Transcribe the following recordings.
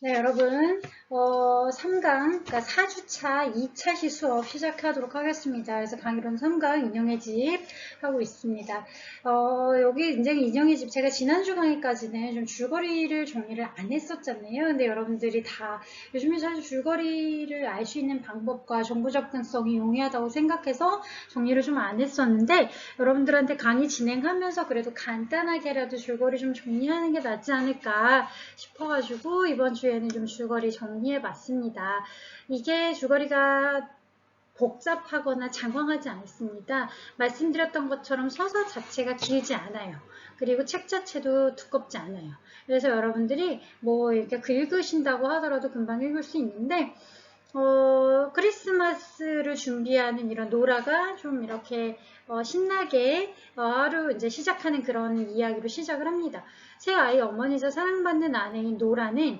네, 여러분, 3강, 그러니까 4주차 2차 시수업 시작하도록 하겠습니다. 그래서 강의론 3강 인형의 집 하고 있습니다. 여기 이제 인형의 집, 제가 지난주 강의까지는 좀 줄거리를 정리를 안 했었잖아요. 근데 여러분들이 다 요즘에 사실 줄거리를 알 수 있는 방법과 정보 접근성이 용이하다고 생각해서 정리를 좀 안 했었는데, 여러분들한테 강의 진행하면서 그래도 간단하게라도 줄거리 좀 정리하는 게 낫지 않을까 싶어가지고 이번 주에는 좀 줄거리 정리해봤습니다. 이게 줄거리가 복잡하거나 장황하지 않습니다. 말씀드렸던 것처럼 서사 자체가 길지 않아요. 그리고 책 자체도 두껍지 않아요. 그래서 여러분들이 뭐 이렇게 긁으신다고 하더라도 금방 읽을 수 있는데 크리스마스를 준비하는 이런 노라가 좀 이렇게 신나게 하루 이제 시작하는 그런 이야기로 시작을 합니다. 새 아이 어머니자 사랑받는 아내인 노라는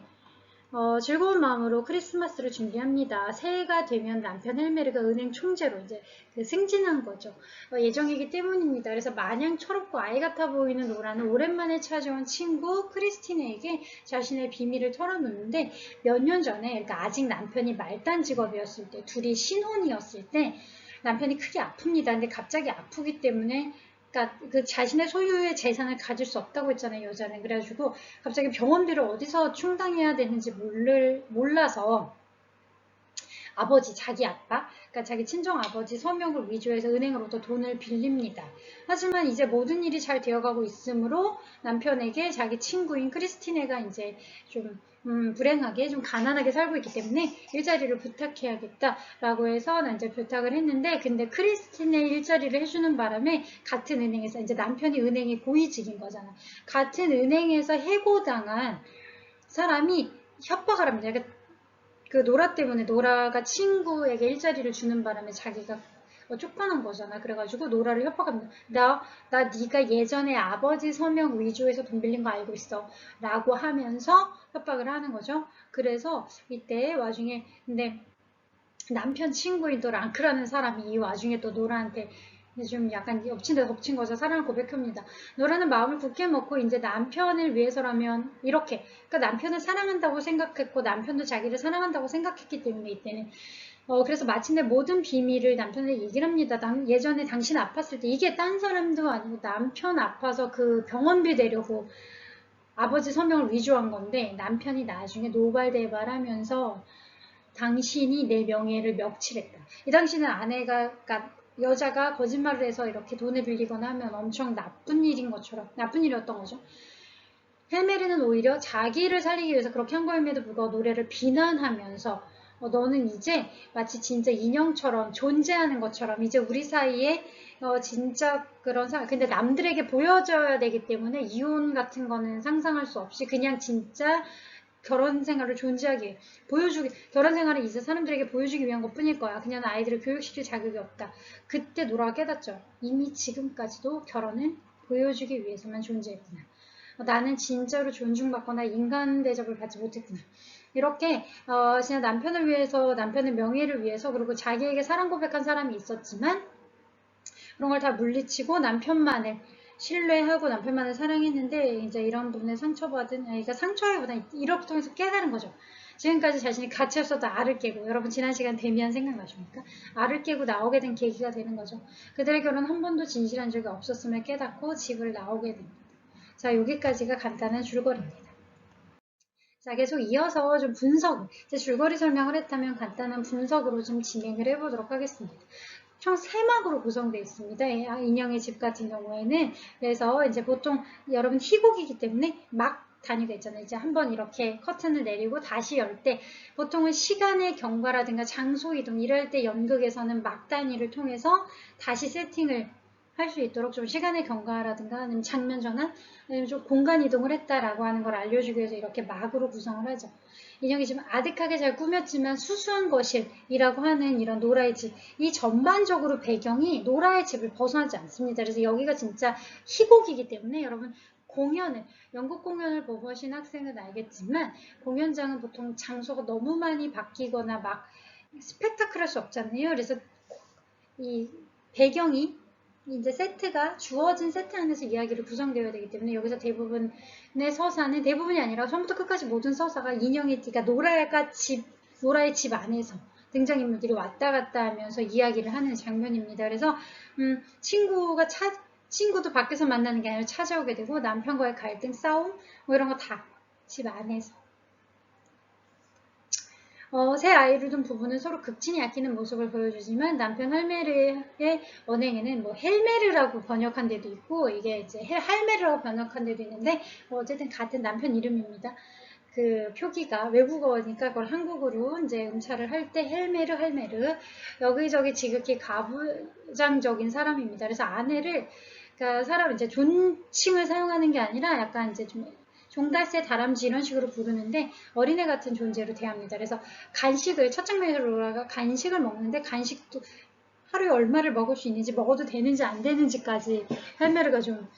즐거운 마음으로 크리스마스를 준비합니다. 새해가 되면 남편 헬메르가 은행 총재로 이제 승진한 거죠. 예정이기 때문입니다. 그래서 마냥 철없고 아이 같아 보이는 노라는 오랜만에 찾아온 친구 크리스티네에게 자신의 비밀을 털어놓는데 몇 년 전에, 그러니까 아직 남편이 말단 직업이었을 때, 둘이 신혼이었을 때 남편이 크게 아픕니다. 근데 갑자기 아프기 때문에 그러니까 그 자신의 소유의 재산을 가질 수 없다고 했잖아요, 여자는. 그래가지고 갑자기 병원비를 어디서 충당해야 되는지 몰라서 아버지, 자기 아빠, 그러니까 자기 친정 아버지 서명을 위조해서 은행으로부터 돈을 빌립니다. 하지만 이제 모든 일이 잘 되어가고 있으므로 남편에게 자기 친구인 크리스티네가 이제 좀 불행하게 좀 가난하게 살고 있기 때문에 일자리를 부탁해야겠다라고 해서 이제 부탁을 했는데, 근데 크리스티네 일자리를 해주는 바람에 같은 은행에서 이제 남편이 은행의 고위직인 거잖아. 같은 은행에서 해고당한 사람이 협박을 합니다. 그러니까 그 노라 때문에 노라가 친구에게 일자리를 주는 바람에 자기가 쫓겨난 거잖아. 그래가지고 노라를 협박합니다. 나 네가 예전에 아버지 서명 위조해서 돈 빌린 거 알고 있어. 라고 하면서 협박을 하는 거죠. 그래서 이때 와중에 근데 남편 친구인 또 랑크라는 사람이 이 와중에 또 노라한테 좀 약간 엎친 데 덮친 거죠. 사랑을 고백합니다. 노라는 마음을 굳게 먹고 이제 남편을 위해서라면 이렇게, 그러니까 남편을 사랑한다고 생각했고 남편도 자기를 사랑한다고 생각했기 때문에 이때는 그래서 마침내 모든 비밀을 남편에게 얘기를 합니다. 예전에 당신 아팠을 때 이게 딴 사람도 아니고 남편 아파서 그 병원비 내려고 아버지 서명을 위조한 건데, 남편이 나중에 노발대발하면서 당신이 내 명예를 명칠했다. 이 당시는 아내가, 그러니까 여자가 거짓말을 해서 이렇게 돈을 빌리거나 하면 엄청 나쁜 일인 것처럼, 나쁜 일이었던 거죠. 헬메리는 오히려 자기를 살리기 위해서 그렇게 한 거임에도 불구하고 노래를 비난하면서 너는 이제 마치 진짜 인형처럼 존재하는 것처럼 이제 우리 사이에 진짜 그런 상황, 근데 남들에게 보여줘야 되기 때문에 이혼 같은 거는 상상할 수 없이 그냥 진짜 결혼 생활을 존재하기 위해 결혼 생활은 이제 사람들에게 보여주기 위한 것 뿐일 거야. 그냥 아이들을 교육시킬 자격이 없다. 그때 노라가 깨닫죠. 이미 지금까지도 결혼은 보여주기 위해서만 존재했구나. 나는 진짜로 존중받거나 인간 대접을 받지 못했구나. 이렇게 그냥 남편을 위해서, 남편의 명예를 위해서, 그리고 자기에게 사랑 고백한 사람이 있었지만 그런 걸 다 물리치고 남편만을 신뢰하고 남편만을 사랑했는데 이제 이런 부분에 상처받은, 그러니까 상처보다 이렇게 통해서 깨달은 거죠. 지금까지 자신이 갇혀 있었던 알을 깨고, 여러분 지난 시간 데미안 생각나십니까? 알을 깨고 나오게 된 계기가 되는 거죠. 그들의 결혼 한 번도 진실한 적이 없었음을 깨닫고 집을 나오게 됩니다. 자, 여기까지가 간단한 줄거리입니다. 자, 계속 이어서 좀 분석, 이제 줄거리 설명을 했다면 간단한 분석으로 좀 진행을 해보도록 하겠습니다. 총 3막으로 구성되어 있습니다. 인형의 집 같은 경우에는. 그래서 이제 보통 여러분 희곡이기 때문에 막 단위가 있잖아요. 이제 한번 이렇게 커튼을 내리고 다시 열 때 보통은 시간의 경과라든가 장소 이동 이럴 때 연극에서는 막 단위를 통해서 다시 세팅을 할 수 있도록 좀 시간의 경과라든가 아니면 장면 전환, 아니면 좀 공간 이동을 했다라고 하는 걸 알려주기 위해서 이렇게 막으로 구성을 하죠. 인형이 지금 아득하게 잘 꾸몄지만 수수한 거실이라고 하는 이런 노라의 집, 이 전반적으로 배경이 노라의 집을 벗어나지 않습니다. 그래서 여기가 진짜 희곡이기 때문에 여러분 공연을, 연극 공연을 보고 하신 학생은 알겠지만 공연장은 보통 장소가 너무 많이 바뀌거나 막 스펙타클할 수 없잖아요. 그래서 이 배경이 이제 세트가 주어진 세트 안에서 이야기를 구성되어야 되기 때문에 여기서 대부분의 서사는 대부분이 아니라 처음부터 끝까지 모든 서사가 인형의 그러니까 노라의 집 안에서 등장인물들이 왔다 갔다 하면서 이야기를 하는 장면입니다. 그래서 친구도 밖에서 만나는 게 아니라 찾아오게 되고 남편과의 갈등, 싸움 뭐 이런 거 다 집 안에서 새 아이를 둔 부부는 서로 극진히 아끼는 모습을 보여주지만 남편 할메르의 언행에는 뭐 헬메르라고 번역한 데도 있고 이게 이제 할메르라고 번역한 데도 있는데 어쨌든 같은 남편 이름입니다. 그 표기가 외국어니까 그걸 한국어로 이제 음차를 할 때 헬메르 여기저기 지극히 가부장적인 사람입니다. 그래서 아내를 그러니까 사람은 이제 존칭을 사용하는 게 아니라 약간 이제 좀 종달새, 다람쥐 이런 식으로 부르는데 어린애 같은 존재로 대합니다. 그래서 간식을 첫 장면에서 로라가 간식을 먹는데 간식도 하루에 얼마를 먹을 수 있는지 먹어도 되는지 안 되는지까지 헬메르가 좀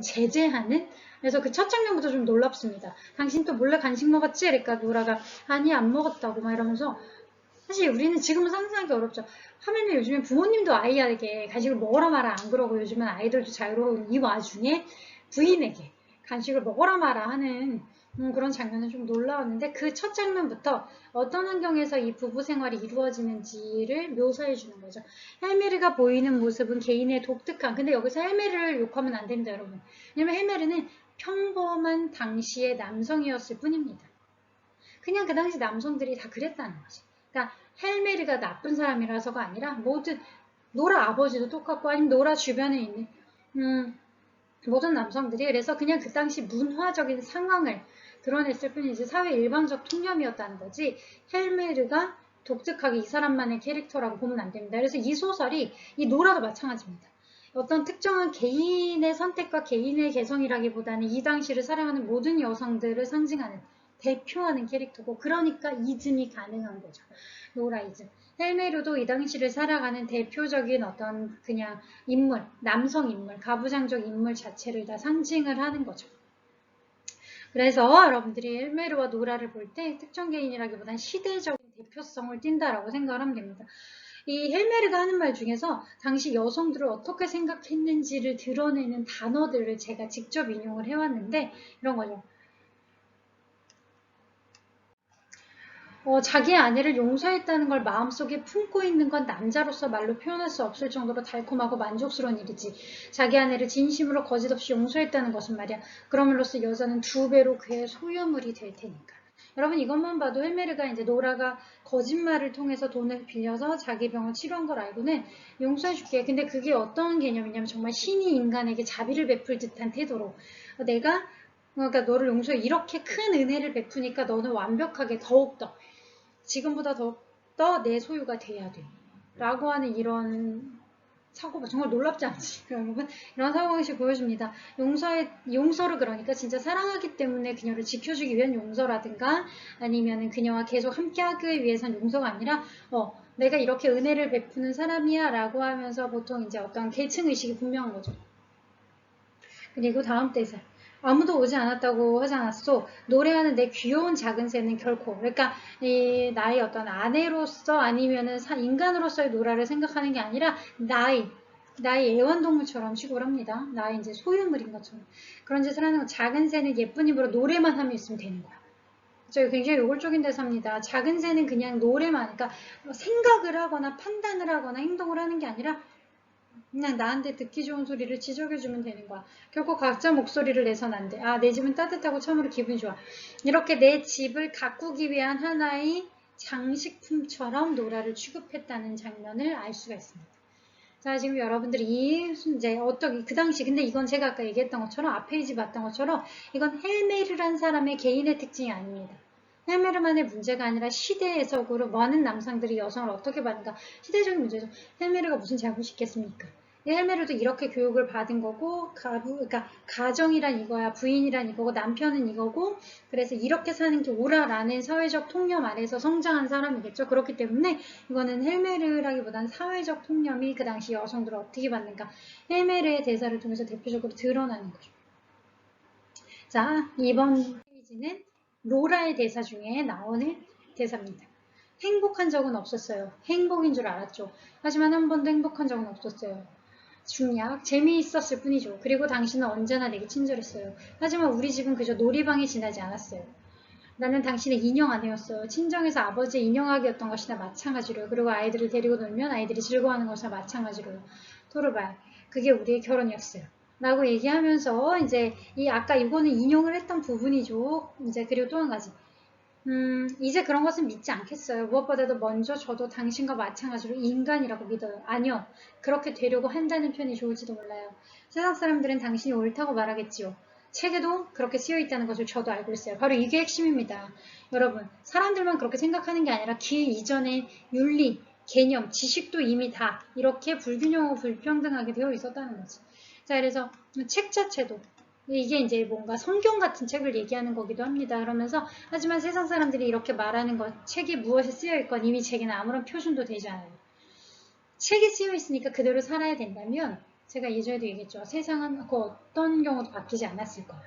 제재하는 그래서 그 첫 장면부터 좀 놀랍습니다. 당신 또 몰래 간식 먹었지? 그러니까 로라가 아니 안 먹었다고 막 이러면서 사실 우리는 지금은 상상하기 어렵죠. 하면은 요즘에 부모님도 아이에게 간식을 먹어라 마라 안 그러고 요즘은 아이들도 자유로운 이 와중에 부인에게 간식을 먹어라 마라 하는 그런 장면은 좀 놀라웠는데 그 첫 장면부터 어떤 환경에서 이 부부 생활이 이루어지는지를 묘사해 주는 거죠. 헬메르가 보이는 모습은 개인의 독특한 근데 여기서 헬메르를 욕하면 안 됩니다 여러분. 왜냐면 헬메르는 평범한 당시의 남성이었을 뿐입니다. 그냥 그 당시 남성들이 다 그랬다는 거지. 그러니까 헬메르가 나쁜 사람이라서가 아니라 모든 노라 아버지도 똑같고 아니면 노라 주변에 있는 모든 남성들이 그래서 그냥 그 당시 문화적인 상황을 드러냈을 뿐이지 사회 일반적 통념이었다는 거지 헬메르가 독특하게 이 사람만의 캐릭터라고 보면 안 됩니다. 그래서 이 소설이 이 노라도 마찬가지입니다. 어떤 특정한 개인의 선택과 개인의 개성이라기보다는 이 당시를 살아가는 모든 여성들을 상징하는 대표하는 캐릭터고 그러니까 이즘이 가능한 거죠. 노라이즘. 헬메르도 이 당시를 살아가는 대표적인 어떤 그냥 인물, 남성 인물, 가부장적 인물 자체를 다 상징을 하는 거죠. 그래서 여러분들이 헬메르와 노라를 볼 때 특정 개인이라기보다는 시대적인 대표성을 띈다라고 생각을 하면 됩니다. 이 헬메르가 하는 말 중에서 당시 여성들을 어떻게 생각했는지를 드러내는 단어들을 제가 직접 인용을 해왔는데 이런 거죠. 자기의 아내를 용서했다는 걸 마음속에 품고 있는 건 남자로서 말로 표현할 수 없을 정도로 달콤하고 만족스러운 일이지. 자기 아내를 진심으로 거짓없이 용서했다는 것은 말이야. 그럼으로써 여자는 2배로 그의 소유물이 될 테니까. 여러분 이것만 봐도 헬메르가 이제 노라가 거짓말을 통해서 돈을 빌려서 자기 병을 치료한 걸 알고는 용서해줄게. 근데 그게 어떤 개념이냐면 정말 신이 인간에게 자비를 베풀 듯한 태도로 내가 그러니까 너를 용서해 이렇게 큰 은혜를 베푸니까 너는 완벽하게 더욱더 지금보다 더 내 소유가 돼야 돼. 라고 하는 이런 사고가 정말 놀랍지 않지? 여러분? 이런 사고방식 보여줍니다. 용서를 그러니까 진짜 사랑하기 때문에 그녀를 지켜주기 위한 용서라든가 아니면은 그녀와 계속 함께하기 위해서는 용서가 아니라, 내가 이렇게 은혜를 베푸는 사람이야 라고 하면서 보통 이제 어떤 계층의식이 분명한 거죠. 그리고 다음 대사. 아무도 오지 않았다고 하지 않았소. 노래하는 내 귀여운 작은 새는 결코. 그러니까 이 나의 어떤 아내로서 아니면은 인간으로서의 노라를 생각하는 게 아니라 나의 애완동물처럼 취급을 합니다. 나의 이제 소유물인 것처럼. 그런 짓을 하는 거. 작은 새는 예쁜 입으로 노래만 하면 있으면 되는 거야. 저 굉장히 요골적인 대사입니다. 작은 새는 그냥 노래만, 그러니까 생각을 하거나 판단을 하거나 행동을 하는 게 아니라 그냥 나한테 듣기 좋은 소리를 지적해주면 되는 거야. 결코 각자 목소리를 내선 안 돼. 내 집은 따뜻하고 참으로 기분이 좋아. 이렇게 내 집을 가꾸기 위한 하나의 장식품처럼 노라를 취급했다는 장면을 알 수가 있습니다. 자, 지금 여러분들이 이제 그 당시, 근데 이건 제가 아까 얘기했던 것처럼, 앞 페이지 봤던 것처럼, 이건 헬메르란 사람의 개인의 특징이 아닙니다. 헬메르만의 문제가 아니라 시대적으로 많은 남성들이 여성을 어떻게 봤는가. 시대적인 문제죠. 헬메르가 무슨 잘못이 있겠습니까? 헬메르도 이렇게 교육을 받은 거고, 그러니까 가정이란 이거야, 부인이란 이거고, 남편은 이거고, 그래서 이렇게 사는 게 옳아라는 사회적 통념 아래서 성장한 사람이겠죠. 그렇기 때문에 이거는 헬메르라기보다는 사회적 통념이 그 당시 여성들을 어떻게 봤는가. 헬메르의 대사를 통해서 대표적으로 드러나는 거죠. 자, 이번 페이지는 로라의 대사 중에 나오는 대사입니다. 행복한 적은 없었어요. 행복인 줄 알았죠. 하지만 한 번도 행복한 적은 없었어요. 중약, 재미있었을 뿐이죠. 그리고 당신은 언제나 내게 친절했어요. 하지만 우리 집은 그저 놀이방에 지나지 않았어요. 나는 당신의 인형 아내였어요. 친정에서 아버지의 인형아기였던 것이나 마찬가지로요. 그리고 아이들을 데리고 놀면 아이들이 즐거워하는 것이나 마찬가지로요. 토르발, 그게 우리의 결혼이었어요. 라고 얘기하면서 이제 이 아까 이거는 인용을 했던 부분이죠. 이제 그리고 또 한 가지. 이제 그런 것은 믿지 않겠어요. 무엇보다도 먼저 저도 당신과 마찬가지로 인간이라고 믿어요. 아니요. 그렇게 되려고 한다는 편이 좋을지도 몰라요. 세상 사람들은 당신이 옳다고 말하겠지요. 책에도 그렇게 쓰여 있다는 것을 저도 알고 있어요. 바로 이게 핵심입니다. 여러분, 사람들만 그렇게 생각하는 게 아니라 기 이전의 윤리, 개념, 지식도 이미 다 이렇게 불균형하고 불평등하게 되어 있었다는 거지. 자, 그래서 책 자체도 이게 이제 뭔가 성경 같은 책을 얘기하는 거기도 합니다. 그러면서 하지만 세상 사람들이 이렇게 말하는 것, 책에 무엇이 쓰여 있건 이미 제게는 아무런 표준도 되지 않아요. 책에 쓰여 있으니까 그대로 살아야 된다면 제가 예전에도 얘기했죠. 세상은 그 어떤 경우도 바뀌지 않았을 거예요.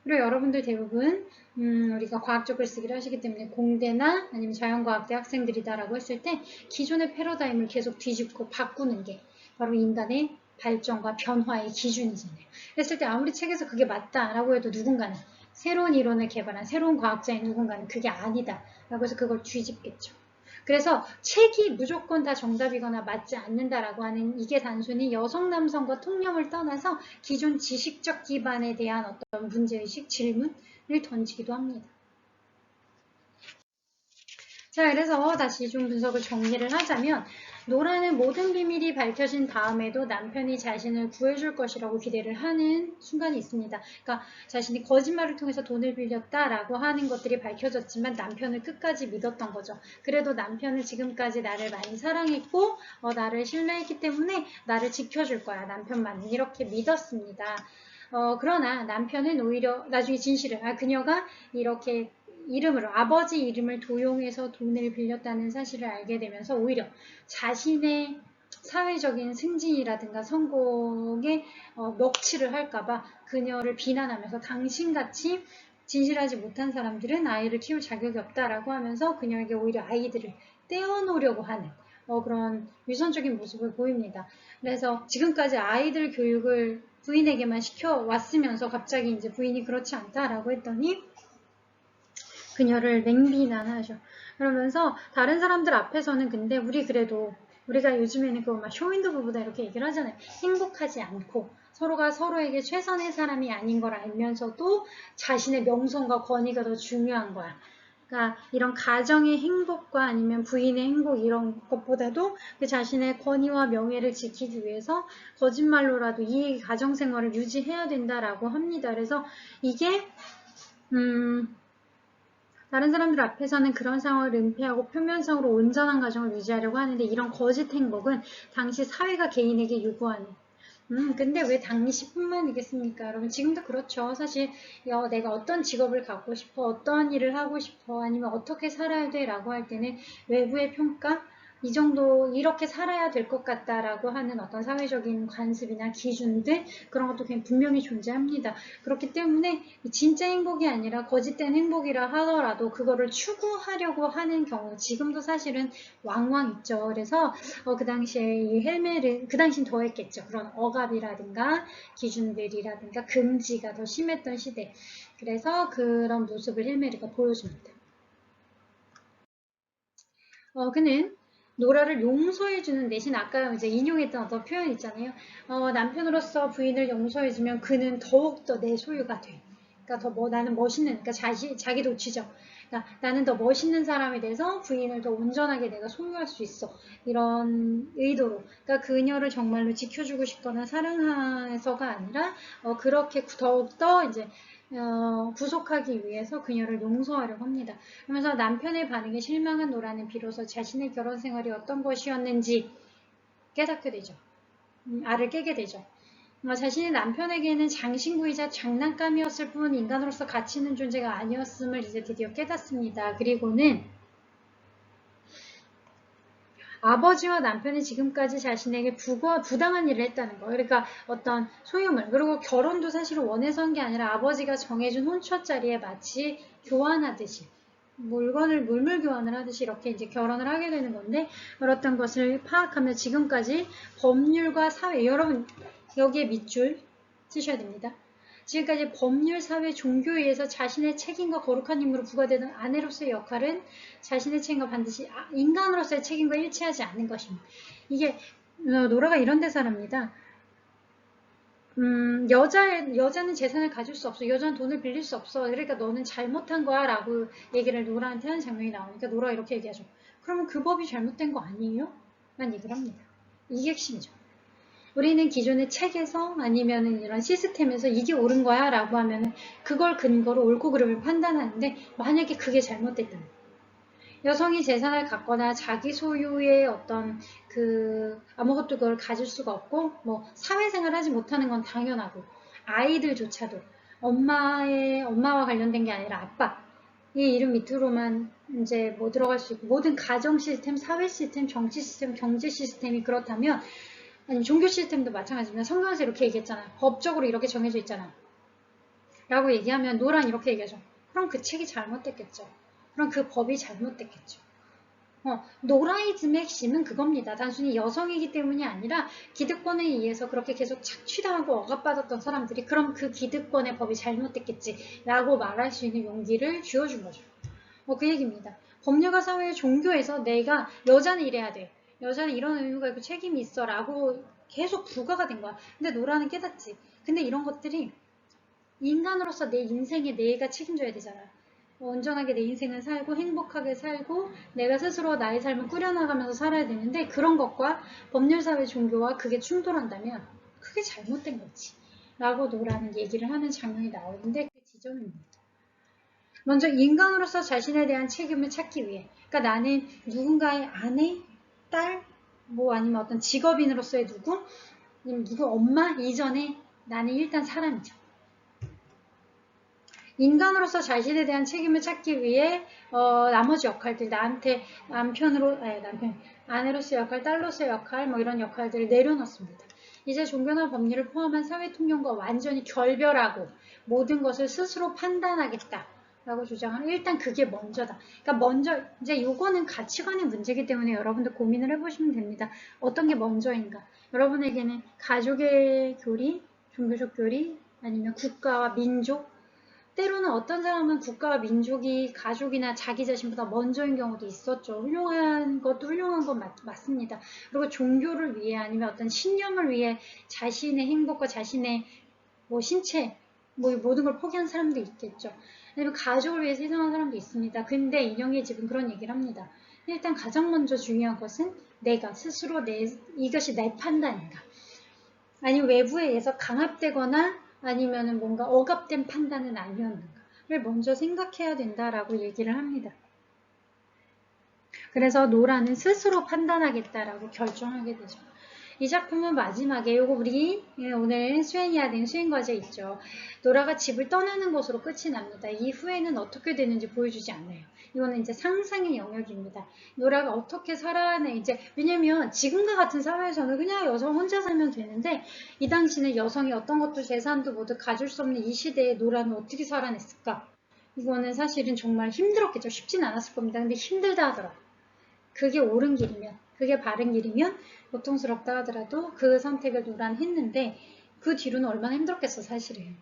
그리고 여러분들 대부분 우리가 과학적 글쓰기를 하시기 때문에 공대나 아니면 자연과학대 학생들이다라고 했을 때 기존의 패러다임을 계속 뒤집고 바꾸는 게 바로 인간의 발전과 변화의 기준이잖아요. 그랬을 때 아무리 책에서 그게 맞다라고 해도 누군가는 새로운 이론을 개발한 새로운 과학자인 누군가는 그게 아니다라고 해서 그걸 뒤집겠죠. 그래서 책이 무조건 다 정답이거나 맞지 않는다라고 하는 이게 단순히 여성 남성과 통념을 떠나서 기존 지식적 기반에 대한 어떤 문제의식, 질문을 던지기도 합니다. 자, 그래서 다시 좀 분석을 정리를 하자면 노라는 모든 비밀이 밝혀진 다음에도 남편이 자신을 구해줄 것이라고 기대를 하는 순간이 있습니다. 그러니까 자신이 거짓말을 통해서 돈을 빌렸다라고 하는 것들이 밝혀졌지만 남편을 끝까지 믿었던 거죠. 그래도 남편은 지금까지 나를 많이 사랑했고 나를 신뢰했기 때문에 나를 지켜줄 거야. 남편만은 이렇게 믿었습니다. 그러나 남편은 오히려 나중에 진실을 그녀가 이렇게 이름으로 아버지 이름을 도용해서 돈을 빌렸다는 사실을 알게 되면서 오히려 자신의 사회적인 승진이라든가 성공에 먹칠을 할까봐 그녀를 비난하면서 당신같이 진실하지 못한 사람들은 아이를 키울 자격이 없다라고 하면서 그녀에게 오히려 아이들을 떼어놓으려고 하는 그런 위선적인 모습을 보입니다. 그래서 지금까지 아이들 교육을 부인에게만 시켜왔으면서 갑자기 이제 부인이 그렇지 않다라고 했더니 그녀를 맹비난하죠. 그러면서 다른 사람들 앞에서는 근데 우리가 요즘에는 그거 막 쇼윈도 부부다 이렇게 얘기를 하잖아요. 행복하지 않고 서로가 서로에게 최선의 사람이 아닌 걸 알면서도 자신의 명성과 권위가 더 중요한 거야. 그러니까 이런 가정의 행복과 아니면 부인의 행복 이런 것보다도 그 자신의 권위와 명예를 지키기 위해서 거짓말로라도 이 가정생활을 유지해야 된다라고 합니다. 그래서 이게 다른 사람들 앞에서는 그런 상황을 은폐하고 표면상으로 온전한 가정을 유지하려고 하는데 이런 거짓 행복은 당시 사회가 개인에게 요구하는 근데 왜 당시뿐만이겠습니까? 여러분 지금도 그렇죠. 사실 내가 어떤 직업을 갖고 싶어, 어떤 일을 하고 싶어, 아니면 어떻게 살아야 돼 라고 할 때는 외부의 평가? 이 정도 이렇게 살아야 될 것 같다라고 하는 어떤 사회적인 관습이나 기준들 그런 것도 그냥 분명히 존재합니다. 그렇기 때문에 진짜 행복이 아니라 거짓된 행복이라 하더라도 그거를 추구하려고 하는 경우 지금도 사실은 왕왕 있죠. 그래서 그 당시에 이 헬메를 그 당시엔 더했겠죠. 그런 억압이라든가 기준들이라든가 금지가 더 심했던 시대. 그래서 그런 모습을 헬메르가 보여줍니다. 그는 노라를 용서해주는 대신 아까 이제 인용했던 어떤 표현 있잖아요. 남편으로서 부인을 용서해주면 그는 더욱더 내 소유가 돼. 그러니까 나는 멋있는, 그러니까 자기 도취죠. 그러니까 나는 더 멋있는 사람이 돼서 부인을 더 온전하게 내가 소유할 수 있어. 이런 의도로. 그러니까 그녀를 정말로 지켜주고 싶거나 사랑해서가 아니라 그렇게 더욱더 이제 구속하기 위해서 그녀를 용서하려고 합니다. 그러면서 남편의 반응에 실망한 노라는 비로소 자신의 결혼 생활이 어떤 것이었는지 깨닫게 되죠. 알을 깨게 되죠. 자신의 남편에게는 장신구이자 장난감이었을 뿐 인간으로서 가치 있는 존재가 아니었음을 이제 드디어 깨닫습니다. 그리고는 아버지와 남편이 지금까지 자신에게 부당한 일을 했다는 거. 그러니까 어떤 소유물, 그리고 결혼도 사실 원해서 한 게 아니라 아버지가 정해준 혼처 자리에 마치 교환하듯이 물건을 물물 교환을 하듯이 이렇게 이제 결혼을 하게 되는 건데, 그렇던 것을 파악하며 지금까지 법률과 사회, 여러분 여기에 밑줄 쓰셔야 됩니다. 지금까지 법률, 사회, 종교에 의해서 자신의 책임과 거룩한 임무로 부과되는 아내로서의 역할은 자신의 책임과 반드시 인간으로서의 책임과 일치하지 않는 것입니다. 이게 노라가 이런 대사랍니다. 여자는 재산을 가질 수 없어. 여자는 돈을 빌릴 수 없어. 그러니까 너는 잘못한 거야 라고 얘기를 노라한테 하는 장면이 나오니까 노라가 이렇게 얘기하죠. 그러면 그 법이 잘못된 거 아니에요? 라는 얘기를 합니다. 이게 핵심이죠. 우리는 기존의 책에서 아니면은 이런 시스템에서 이게 옳은 거야 라고 하면은 그걸 근거로 옳고 그름을 판단하는데, 만약에 그게 잘못됐다면 여성이 재산을 갖거나 자기 소유의 어떤 아무것도 그걸 가질 수가 없고 뭐 사회생활 하지 못하는 건 당연하고, 아이들조차도 엄마와 관련된 게 아니라 아빠 이 이름 밑으로만 이제 뭐 들어갈 수 있고, 모든 가정 시스템, 사회 시스템, 정치 시스템, 경제 시스템이 그렇다면, 아니 종교 시스템도 마찬가지지만 성경에서 이렇게 얘기했잖아요. 법적으로 이렇게 정해져 있잖아 라고 얘기하면 노란 이렇게 얘기하죠. 그럼 그 책이 잘못됐겠죠. 그럼 그 법이 잘못됐겠죠. 노라이즘의 핵심은 그겁니다. 단순히 여성이기 때문이 아니라 기득권에 의해서 그렇게 계속 착취당하고 억압받았던 사람들이 그럼 그 기득권의 법이 잘못됐겠지 라고 말할 수 있는 용기를 쥐어준 거죠. 그 얘기입니다. 법률과 사회, 종교에서 내가 여자는 이래야 돼. 여자는 이런 의무가 있고 책임이 있어 라고 계속 부과가 된 거야. 근데 노라는 깨닫지. 근데 이런 것들이 인간으로서 내 인생에 내가 책임져야 되잖아. 온전하게 내 인생을 살고 행복하게 살고 내가 스스로 나의 삶을 꾸려나가면서 살아야 되는데, 그런 것과 법률, 사회, 종교와 그게 충돌한다면 그게 잘못된 거지 라고 노라는 얘기를 하는 장면이 나오는데, 그 지점입니다. 먼저 인간으로서 자신에 대한 책임을 찾기 위해, 그러니까 나는 누군가의 아내, 딸, 뭐 아니면 어떤 직업인으로서의 누구 엄마 이전에 나는 일단 사람이죠. 인간으로서 자신에 대한 책임을 찾기 위해 나머지 역할들, 나한테 아내로서의 역할, 딸로서의 역할, 뭐 이런 역할들을 내려놓습니다. 이제 종교나 법률을 포함한 사회 통념과 완전히 결별하고 모든 것을 스스로 판단하겠다 라고 주장하는, 일단 그게 먼저다. 그러니까 먼저, 이제 요거는 가치관의 문제이기 때문에 여러분들 고민을 해보시면 됩니다. 어떤 게 먼저인가? 여러분에게는 가족의 교리, 종교적 교리, 아니면 국가와 민족, 때로는 어떤 사람은 국가와 민족이 가족이나 자기 자신보다 먼저인 경우도 있었죠. 훌륭한 것도 훌륭한 건 맞습니다. 그리고 종교를 위해 아니면 어떤 신념을 위해 자신의 행복과 자신의 뭐 신체, 뭐 모든 걸 포기한 사람도 있겠죠. 아니면 가족을 위해서 희생한 사람도 있습니다. 근데 인형의 집은 그런 얘기를 합니다. 일단 가장 먼저 중요한 것은 내가 스스로 이것이 내 판단인가, 아니면 외부에 의해서 강압되거나 아니면은 뭔가 억압된 판단은 아니었는가를 먼저 생각해야 된다라고 얘기를 합니다. 그래서 노라는 스스로 판단하겠다라고 결정하게 되죠. 이 작품은 마지막에 요거 우리 오늘 수행해야 되는 수행과제 있죠. 노라가 집을 떠나는 것으로 끝이 납니다. 이후에는 어떻게 되는지 보여주지 않아요. 이거는 이제 상상의 영역입니다. 노라가 어떻게 살아내, 이제 왜냐면 지금과 같은 사회에서는 그냥 여성 혼자 살면 되는데, 이 당시는 여성이 어떤 것도 재산도 모두 가질 수 없는 이 시대에 노라는 어떻게 살아냈을까? 이거는 사실은 정말 힘들었겠죠. 쉽진 않았을 겁니다. 근데 힘들다 하더라고요. 그게 옳은 길이면, 그게 바른 길이면 고통스럽다 하더라도 그 선택을 노란 했는데, 그 뒤로는 얼마나 힘들었겠어 사실은.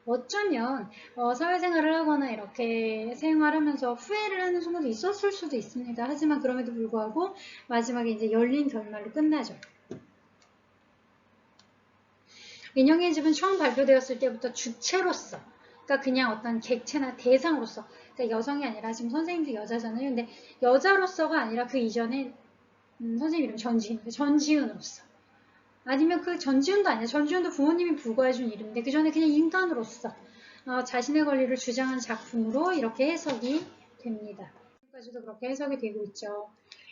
어쩌면 사회생활을 하거나 이렇게 생활하면서 후회를 하는 순간도 있었을 수도 있습니다. 하지만 그럼에도 불구하고 마지막에 이제 열린 결말로 끝나죠. 인형의 집은 처음 발표되었을 때부터 주체로서, 그러니까 그냥 어떤 객체나 대상으로서, 그러니까 여성이 아니라 지금 선생님도 여자잖아요. 근데 여자로서가 아니라 그 이전에 선생님 이름 전지훈으로서, 아니면 그 전지훈도 아니야. 전지훈도 부모님이 부과해준 이름인데 그 전에 그냥 인간으로서 자신의 권리를 주장한 작품으로 이렇게 해석이 됩니다. 지금까지도 그렇게 해석이 되고 있죠.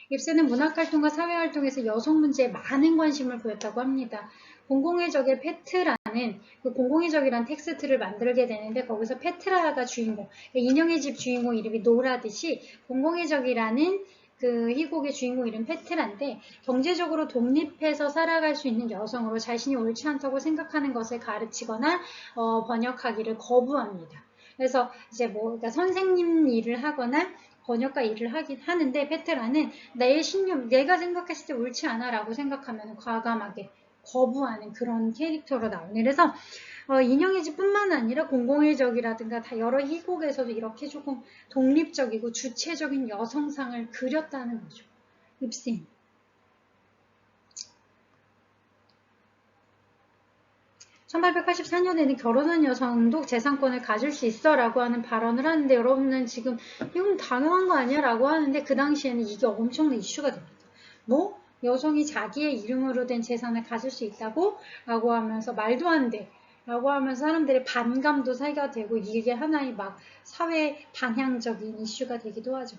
입세는 문학활동과 사회활동에서 여성 문제에 많은 관심을 보였다고 합니다. 공공의 적의 페트라는, 그 공공의 적이란 텍스트를 만들게 되는데 거기서 페트라가 주인공, 그러니까 인형의 집 주인공 이름이 노라듯이 공공의 적이라는 그 희곡의 주인공 이름 페트라인데, 경제적으로 독립해서 살아갈 수 있는 여성으로 자신이 옳지 않다고 생각하는 것을 가르치거나 번역하기를 거부합니다. 그래서 이제 그러니까 선생님 일을 하거나 번역가 일을 하는데 페트라는 내 신념, 내가 생각했을 때 옳지 않아 라고 생각하면 과감하게 거부하는 그런 캐릭터로 나오네. 그래서 인형의 집뿐만 아니라 공공일적이라든가 다 여러 희곡에서도 이렇게 조금 독립적이고 주체적인 여성상을 그렸다는 거죠. 입신. 1884년에는 결혼한 여성도 재산권을 가질 수 있어 라고 하는 발언을 하는데 여러분은 지금 이건 당연한 거 아니야 라고 하는데 그 당시에는 이게 엄청난 이슈가 됩니다. 뭐? 여성이 자기의 이름으로 된 재산을 가질 수 있다고? 라고 하면서 말도 안 돼. 라고 하면서 사람들의 반감도 사기가 되고 이게 하나의 막 사회 방향적인 이슈가 되기도 하죠.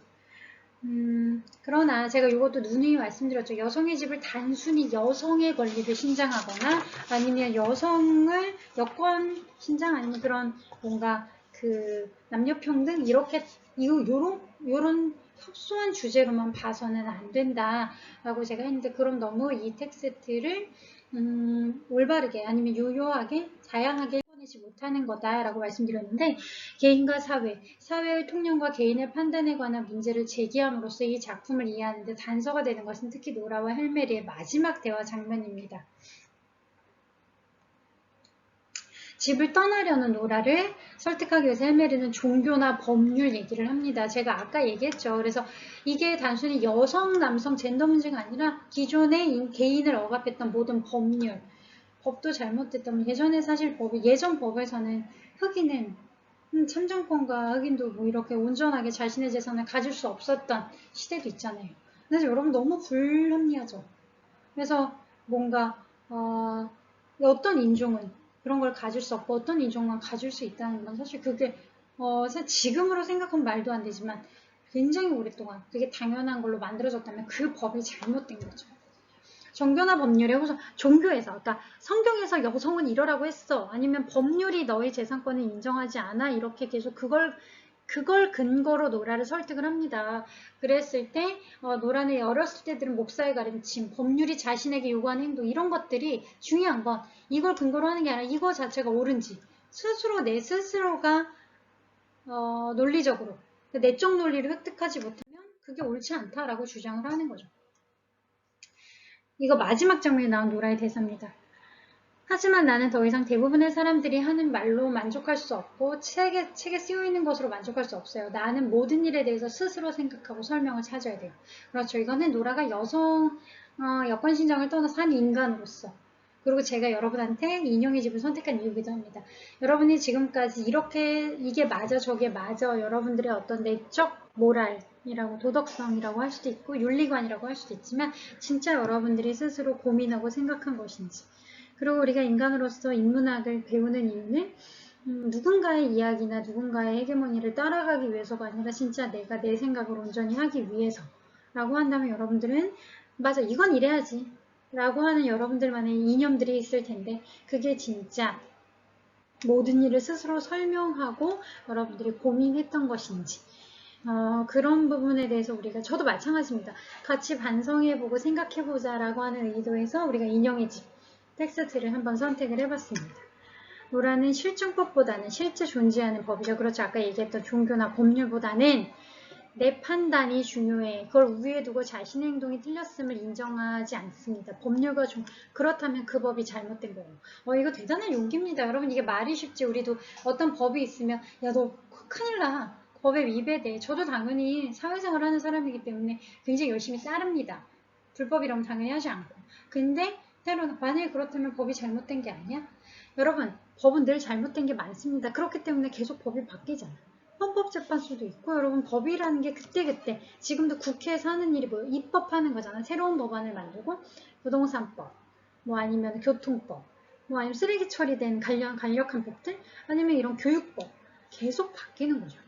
그러나 제가 이것도 누누이 말씀드렸죠. 여성의 집을 단순히 여성의 권리를 신장하거나 아니면 여성을 여권 신장 아니면 그런 뭔가 그 남녀평등 이렇게 요런 협소한 주제로만 봐서는 안 된다라고 제가 했는데 그럼 너무 이 텍스트를 올바르게 아니면 유효하게 다양하게 해내지 못하는 거다라고 말씀드렸는데 개인과 사회의 통념과 개인의 판단에 관한 문제를 제기함으로써 이 작품을 이해하는 데 단서가 되는 것은 특히 노라와 헬메리의 마지막 대화 장면입니다. 집을 떠나려는 노라를 설득하기 위해서 헬메리는 종교나 법률 얘기를 합니다. 제가 아까 얘기했죠. 그래서 이게 단순히 여성, 남성, 젠더 문제가 아니라 기존의 개인을 억압했던 모든 법률, 법도 잘못됐다면 예전에 사실 예전 법에서는 흑인은 참정권과 흑인도 뭐 이렇게 온전하게 자신의 재산을 가질 수 없었던 시대도 있잖아요. 그래서 여러분 너무 불합리하죠. 그래서 뭔가 어떤 인종은 그런 걸 가질 수 없고 어떤 인종만 가질 수 있다는 건 사실 그게 지금으로 생각하면 말도 안 되지만 굉장히 오랫동안 그게 당연한 걸로 만들어졌다면 그 법이 잘못된 거죠. 종교나 법률에 우선 종교에서 그러니까 성경에서 여성은 이러라고 했어 아니면 법률이 너의 재산권을 인정하지 않아 이렇게 계속 그걸 근거로 노라를 설득을 합니다. 그랬을 때 노라는 어렸을 때들은 목사의 가르침, 법률이 자신에게 요구하는 행동 이런 것들이 중요한 건 이걸 근거로 하는 게 아니라 이거 자체가 옳은지 스스로 내 스스로가 논리적으로 내적 논리를 획득하지 못하면 그게 옳지 않다라고 주장을 하는 거죠. 이거 마지막 장면에 나온 노라의 대사입니다. 하지만 나는 더 이상 대부분의 사람들이 하는 말로 만족할 수 없고 책에 쓰여있는 것으로 만족할 수 없어요. 나는 모든 일에 대해서 스스로 생각하고 설명을 찾아야 돼요. 그렇죠. 이거는 노라가 여성 여권 신장을 떠나서 한 인간으로서 그리고 제가 여러분한테 인형의 집을 선택한 이유기도 합니다. 여러분이 지금까지 이게 맞아 저게 맞아 여러분들의 어떤 내적 모랄이라고 도덕성이라고 할 수도 있고 윤리관이라고 할 수도 있지만 진짜 여러분들이 스스로 고민하고 생각한 것인지 그리고 우리가 인간으로서 인문학을 배우는 이유는 누군가의 이야기나 누군가의 헤게모니를 따라가기 위해서가 아니라 진짜 내가 내 생각을 온전히 하기 위해서 라고 한다면 여러분들은 맞아 이건 이래야지 라고 하는 여러분들만의 이념들이 있을 텐데 그게 진짜 모든 일을 스스로 설명하고 여러분들이 고민했던 것인지 그런 부분에 대해서 저도 마찬가지입니다. 같이 반성해보고 생각해보자 라고 하는 의도에서 우리가 인형의 집 텍스트를 한번 선택을 해봤습니다. 노라는 실증법보다는 실제 존재하는 법이죠. 그렇죠. 아까 얘기했던 종교나 법률보다는 내 판단이 중요해. 그걸 우위에 두고 자신의 행동이 틀렸음을 인정하지 않습니다. 법률과 그렇다면 그 법이 잘못된 거예요. 이거 대단한 용기입니다. 여러분 이게 말이 쉽지. 우리도 어떤 법이 있으면 야 너 큰일 나. 법에 위배돼. 저도 당연히 사회생활 하는 사람이기 때문에 굉장히 열심히 따릅니다. 불법이라면 당연히 하지 않고. 근데 때로는 만약에 그렇다면 법이 잘못된 게 아니야? 여러분 법은 늘 잘못된 게 많습니다. 그렇기 때문에 계속 법이 바뀌잖아요. 헌법재판소도 있고 여러분 법이라는 게 그때그때 지금도 국회에서 하는 일이 뭐예요? 입법하는 거잖아요. 새로운 법안을 만들고 부동산법 뭐 아니면 교통법 뭐 아니면 쓰레기 처리된 간략한 법들 아니면 이런 교육법 계속 바뀌는 거죠.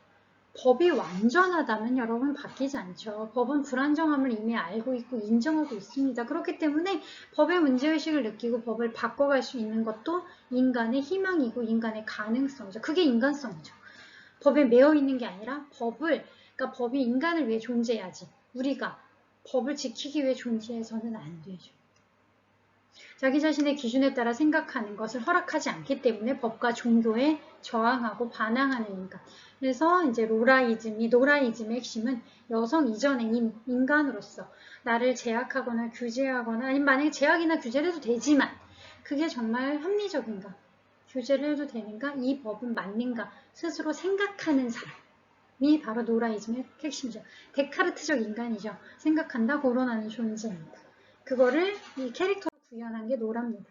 법이 완전하다면 여러분 바뀌지 않죠. 법은 불안정함을 이미 알고 있고 인정하고 있습니다. 그렇기 때문에 법의 문제의식을 느끼고 법을 바꿔갈 수 있는 것도 인간의 희망이고 인간의 가능성이죠. 그게 인간성이죠. 법에 매여 있는 게 아니라 그러니까 법이 인간을 위해 존재해야지. 우리가 법을 지키기 위해 존재해서는 안 되죠. 자기 자신의 기준에 따라 생각하는 것을 허락하지 않기 때문에 법과 종교에 저항하고 반항하는 인간. 그래서 이제 노라이즘의 핵심은 여성 이전의 인간으로서 나를 제약하거나 규제하거나 아니면 만약에 제약이나 규제를 해도 되지만 그게 정말 합리적인가? 규제를 해도 되는가? 이 법은 맞는가? 스스로 생각하는 사람이 바로 노라이즘의 핵심이죠. 데카르트적 인간이죠. 생각한다, 고론하는 존재입니다. 그거를 이 캐릭터로 구현한 게 노라입니다.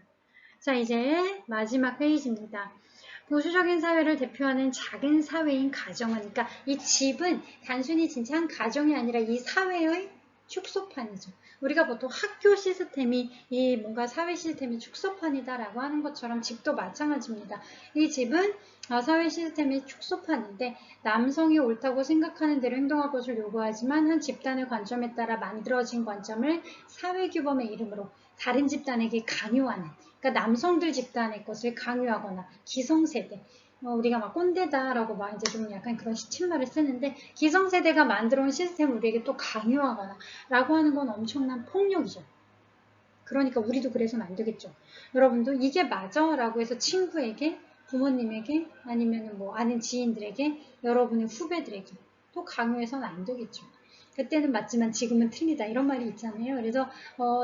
자, 이제 마지막 페이지입니다. 보수적인 사회를 대표하는 작은 사회인 가정은, 그러니까 이 집은 단순히 진짜 한 가정이 아니라 이 사회의 축소판이죠. 우리가 보통 학교 시스템이 이 뭔가 사회 시스템이 축소판이다라고 하는 것처럼 집도 마찬가지입니다. 이 집은 사회 시스템의 축소판인데 남성이 옳다고 생각하는 대로 행동할 것을 요구하지만 한 집단의 관점에 따라 만들어진 관점을 사회규범의 이름으로 다른 집단에게 강요하는, 그러니까 남성들 집단의 것을 강요하거나 기성세대, 우리가 막 꼰대다라고 막 이제 좀 약간 그런 시침말을 쓰는데 기성세대가 만들어 온 시스템을 우리에게 또 강요하거나 라고 하는 건 엄청난 폭력이죠. 그러니까 우리도 그래서는 안 되겠죠. 여러분도 이게 맞아 라고 해서 친구에게, 부모님에게, 아니면 뭐 아는 지인들에게, 여러분의 후배들에게 또 강요해서는 안 되겠죠. 그때는 맞지만 지금은 틀리다 이런 말이 있잖아요. 그래서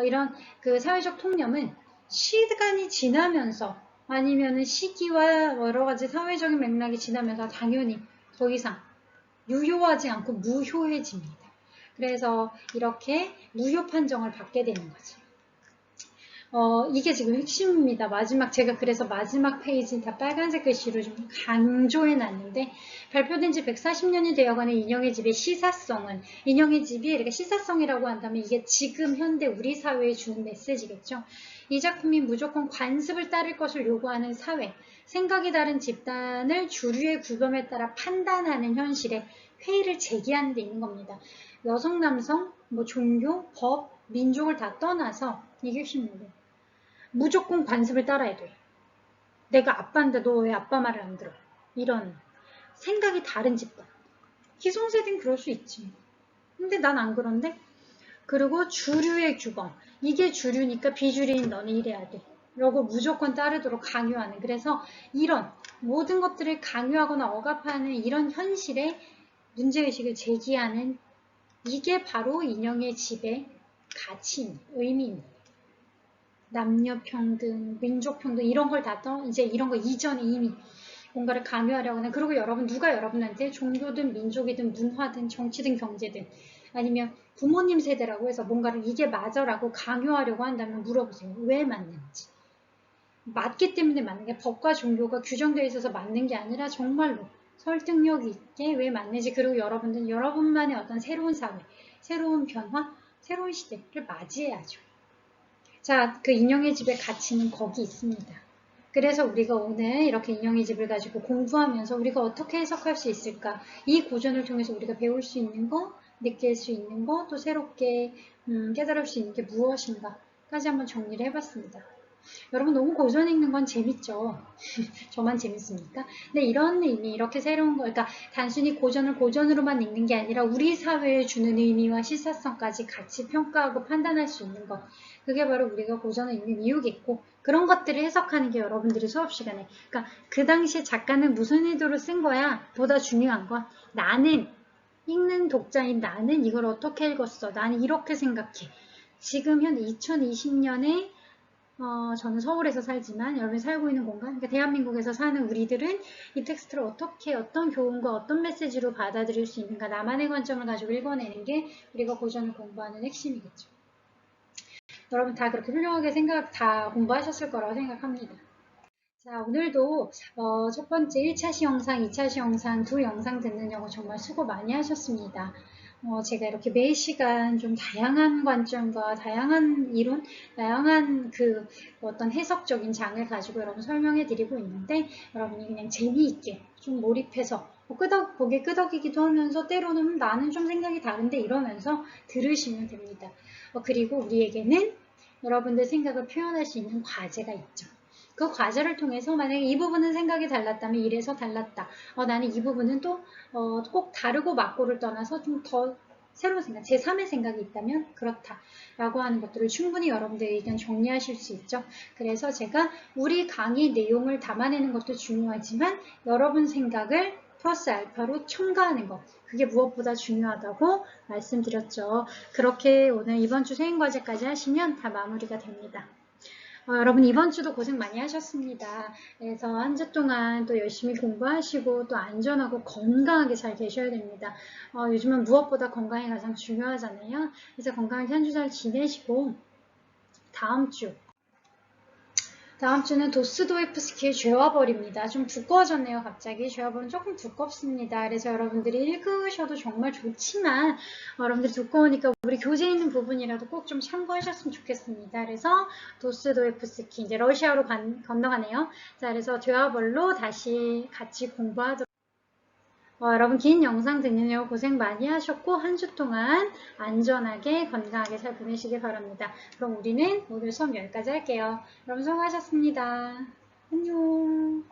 이런 그 사회적 통념은 시간이 지나면서 아니면 시기와 여러 가지 사회적인 맥락이 지나면서 당연히 더 이상 유효하지 않고 무효해집니다. 그래서 이렇게 무효 판정을 받게 되는 거죠. 이게 지금 핵심입니다. 제가 그래서 마지막 페이지 다 빨간색 글씨로 좀 강조해 놨는데, 발표된 지 140년이 되어가는 인형의 집의 시사성은, 인형의 집이 이렇게 시사성이라고 한다면 이게 지금 현대 우리 사회에 주는 메시지겠죠. 이 작품이 무조건 관습을 따를 것을 요구하는 사회, 생각이 다른 집단을 주류의 구범에 따라 판단하는 현실에 회의를 제기하는 데 있는 겁니다. 여성, 남성, 뭐 종교, 법, 민족을 다 떠나서 이게 핵심입니다. 무조건 관습을 따라야 돼. 내가 아빠인데 너 왜 아빠 말을 안 들어? 이런 생각이 다른 집단. 기성세대는 그럴 수 있지. 근데 난 안 그런데? 그리고 주류의 규범. 이게 주류니까 비주류인 너는 이래야 돼. 라고 무조건 따르도록 강요하는. 그래서 이런 모든 것들을 강요하거나 억압하는 이런 현실에 문제의식을 제기하는, 이게 바로 인형의 집의 가치입니다. 의미입니다. 남녀평등, 민족평등 이런 걸 다 이제 이런 거 이전에 이미 뭔가를 강요하려고 하는, 그리고 누가 여러분한테 종교든 민족이든 문화든 정치든 경제든 아니면 부모님 세대라고 해서 뭔가를 이게 맞아라고 강요하려고 한다면 물어보세요. 왜 맞는지. 맞기 때문에 맞는 게, 법과 종교가 규정되어 있어서 맞는 게 아니라 정말로 설득력 있게 왜 맞는지, 그리고 여러분들은 여러분만의 어떤 새로운 사회, 새로운 변화, 새로운 시대를 맞이해야죠. 자, 그 인형의 집의 가치는 거기 있습니다. 그래서 우리가 오늘 이렇게 인형의 집을 가지고 공부하면서 우리가 어떻게 해석할 수 있을까? 이 고전을 통해서 우리가 배울 수 있는 거, 느낄 수 있는 거, 또 새롭게 깨달을 수 있는 게 무엇인가까지 한번 정리를 해봤습니다. 여러분 너무 고전 읽는 건 재밌죠? 저만 재밌습니까? 근데 이런 의미, 이렇게 새로운 거, 그러니까 단순히 고전을 고전으로만 읽는 게 아니라 우리 사회에 주는 의미와 시사성까지 같이 평가하고 판단할 수 있는 것. 그게 바로 우리가 고전을 읽는 이유겠고, 그런 것들을 해석하는 게 여러분들의 수업 시간에, 그러니까 그 당시에 작가는 무슨 의도로 쓴 거야? 보다 중요한 건 나는, 읽는 독자인 나는 이걸 어떻게 읽었어? 나는 이렇게 생각해. 지금 현 2020년에 저는 서울에서 살지만 여러분이 살고 있는 공간, 그러니까 대한민국에서 사는 우리들은 이 텍스트를 어떻게, 어떤 교훈과 어떤 메시지로 받아들일 수 있는가, 나만의 관점을 가지고 읽어내는 게 우리가 고전을 공부하는 핵심이겠죠. 여러분 다 그렇게 훌륭하게 다 공부하셨을 거라고 생각합니다. 자, 오늘도 첫 번째 1차시 영상, 2차시 영상 두 영상 듣느냐고 정말 수고 많이 하셨습니다. 제가 이렇게 매 시간 좀 다양한 관점과 다양한 이론, 다양한 그 어떤 해석적인 장을 가지고 여러분 설명해 드리고 있는데, 여러분이 그냥 재미있게 좀 몰입해서 고개 끄덕이기도 하면서 때로는 나는 좀 생각이 다른데 이러면서 들으시면 됩니다. 그리고 우리에게는 여러분들 생각을 표현할 수 있는 과제가 있죠. 그 과제를 통해서 만약에 이 부분은 생각이 달랐다면 이래서 달랐다. 나는 이 부분은 또 꼭 다르고 맞고를 떠나서 좀 더 새로운 생각, 제3의 생각이 있다면 그렇다 라고 하는 것들을 충분히 여러분들의 의견 정리하실 수 있죠. 그래서 제가 우리 강의 내용을 담아내는 것도 중요하지만 여러분 생각을 플러스 알파로 첨가하는 것. 그게 무엇보다 중요하다고 말씀드렸죠. 그렇게 오늘 이번 주 수행과제까지 하시면 다 마무리가 됩니다. 여러분 이번 주도 고생 많이 하셨습니다. 그래서 한 주 동안 또 열심히 공부하시고 또 안전하고 건강하게 잘 계셔야 됩니다. 요즘은 무엇보다 건강이 가장 중요하잖아요. 그래서 건강하게 한 주 잘 지내시고 다음 주는 도스도예프스키의 죄와벌입니다. 좀 두꺼워졌네요. 갑자기 죄와벌은 조금 두껍습니다. 그래서 여러분들이 읽으셔도 정말 좋지만 여러분들이 두꺼우니까 우리 교재에 있는 부분이라도 꼭 좀 참고하셨으면 좋겠습니다. 그래서 도스도예프스키 이제 러시아로 건너가네요. 자, 그래서 죄와벌로 다시 같이 공부하도록. 여러분 긴 영상 듣느냐고 고생 많이 하셨고 한 주 동안 안전하게 건강하게 잘 보내시길 바랍니다. 그럼 우리는 오늘 수업 여기까지 할게요. 여러분 수고하셨습니다. 안녕.